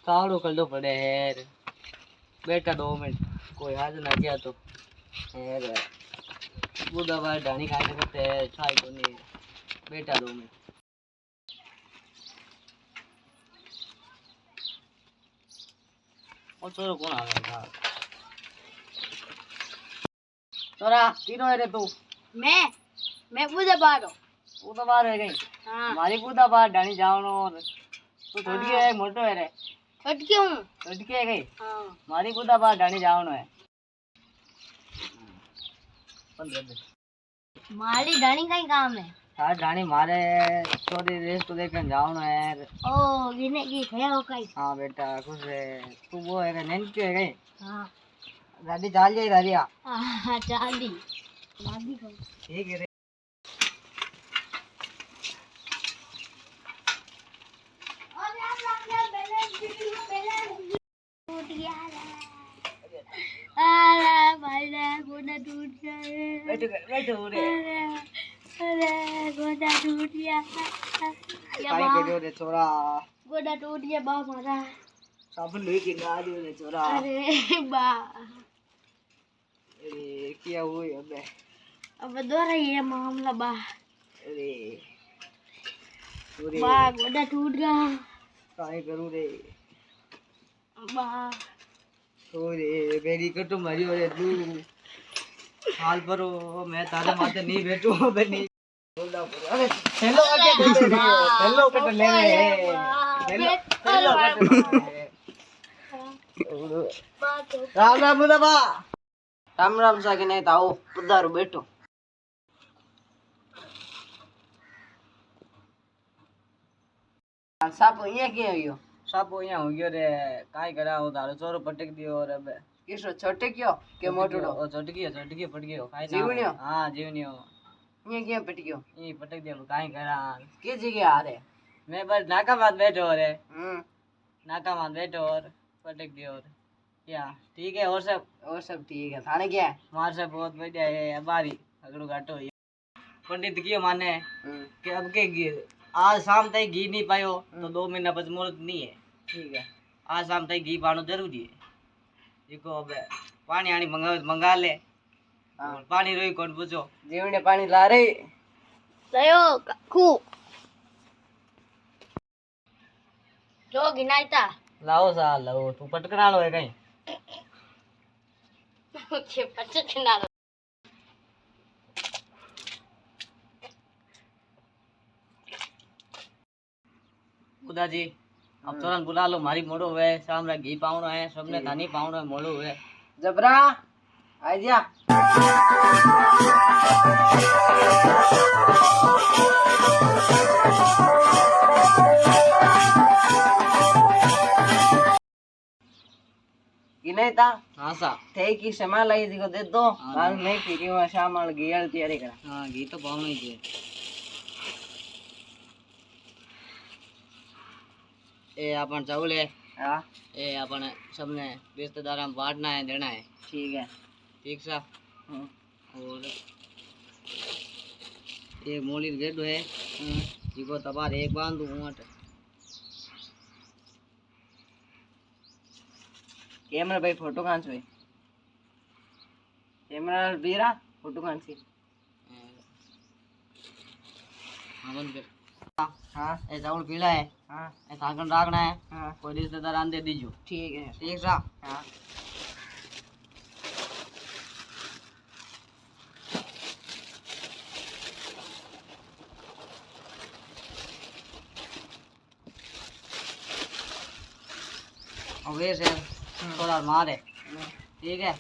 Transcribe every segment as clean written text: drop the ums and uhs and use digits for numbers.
कावड़ो कर दो पड़े है बेटा 2 मिनट कोई हाथ ना गया तो है वो दवा ढानी खाने करते है छाई को नहीं बेटा 2 मिनट और चोरो कौन आ गया चोरा तीनों है रे तू मैं पूजा बारो तू तो बाहर है गई हाँ मारी पूजा बाहर ढानी जावनो और तू थोड़ी है मोटो है रे छटकी हूँ छोटकी है गई हाँ मारी पूजा बाहर ढानी जावनो है मारी डाणी का ही काम है सार ढानी मारे छोरी रेस को देखने जावनो है ओ गिने की है हो कई हाँ बेटा खुश है तू वो है नैन क्यों है गई हाँ गाड़ी चाल जाए दारिया हाँ चांदी चांदी को ठीक है रे टूट गया अरे भाई रे गोदा टूट गया बैठो रे अरे गोदा टूट गया काई करियो रे छोरा गोदा टूट गया बा मारा साबुन लई के गा दियो रे छोरा अरे बा अरे क्या हुई अबे अब दोरा ये मामला बा अरे पूरे बा गोदा टूट गया काई करूं रे बा ओरे मेरी कटो मरियो रे तू हाल परो मैं तारे माथे नहीं बैठू बनी बोला अरे हेलो आके दे दे हेलो कट ले रे हेलो राम राम मुदबा राम सा के नहीं ताओ पधारो बैठो सापो ये के आयो सापो यहाँ हो गयो रे काई करा हो तारो चोरो पटक दियो और अबे किसो छोटे क्यों के मोटड़ो ओ छोटकी पट गयो काई जीवनियो हां जीवनियो ये क्या पट गयो ये पटक दियो काई करा के जगह आ रे मैं बस नाका मात बैठो रे नाका मात बैठो और पटक दियो और क्या ठीक है और सब ठीक है थाने क्या है मार से बहुत बढ़िया है हमारी अगड़ो घाटो पंडित कियो माने कि अब के आज शाम तक घी नहीं पायो तो 2 महीना बस मुहूर्त नहीं है ठीक है आज शाम तक घी पानो जरूरी है देखो अब पानी आनी मंगा ले और पानी रोई कौन पूछो जीवने पानी ला रे लयो खू जो गिनाइता लाओ सा लाओ तू पटकना लो है कहीं के पचकना खुदा जी अब तुरंत बुला लो मारी मोड़ो है शाम रा घी पावनो है सबने थानी पावनो है मोड़ो है जबरा आ जा इने ता हां सा थे की क्षमा लाई जी को दे दो माल नहीं पी रही हूं शाम वाल घी वाली तैयारी करा हां घी तो पावनो ही है ए अपन चावल है हाँ ए अपन सबने रिश्तेदार में बांटना है देना है ठीक सा और एक मोली गेडो है जिको तबार एक बांधू ऊंट कैमरा भाई फोटो खांच भाई कैमरा बीरा फोटो खांची हाँ बंद कर हाँ ए चावल पीला है हाँ ए सागन राखना है हाँ कोई रिश्तेदार आन दे दीजो ठीक है ठीक सा हाँ और वैसे थोड़ा मारे ठीक है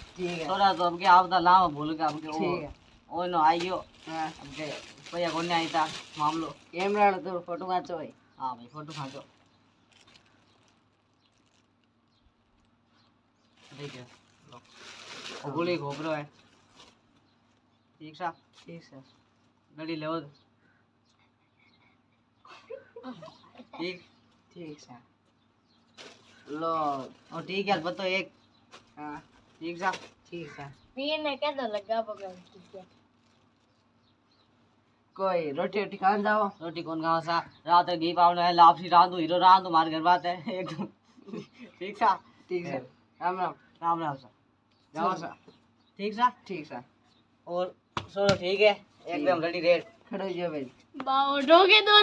थोड़ा तो अब के आवता लाओ भूल के अब के ठीक है ओय नो आइयो हां अब के भैया कोने आई था मामलो कैमरा तो फोटो खींचो भाई हां भाई फोटो खींचो ठीक है लो गोली घोबरो है ठीक सा गड़ी ले ठीक सा लो और ठीक है बताओ एक हाँ ठीक सा पीने के तो लगा पकड़ ठीक है कोई रोटी रोटी खान जाओ रोटी कौन खाओ सा रात घी पावनो है लापसी रांधू हीरो रांधू मार घर बात है एक ठीक सा राम राम राम राम सा जाओ सा ठीक सा और चलो ठीक है एकदम रेडी रेड खड़ो जो भाई बाओ डोगे दो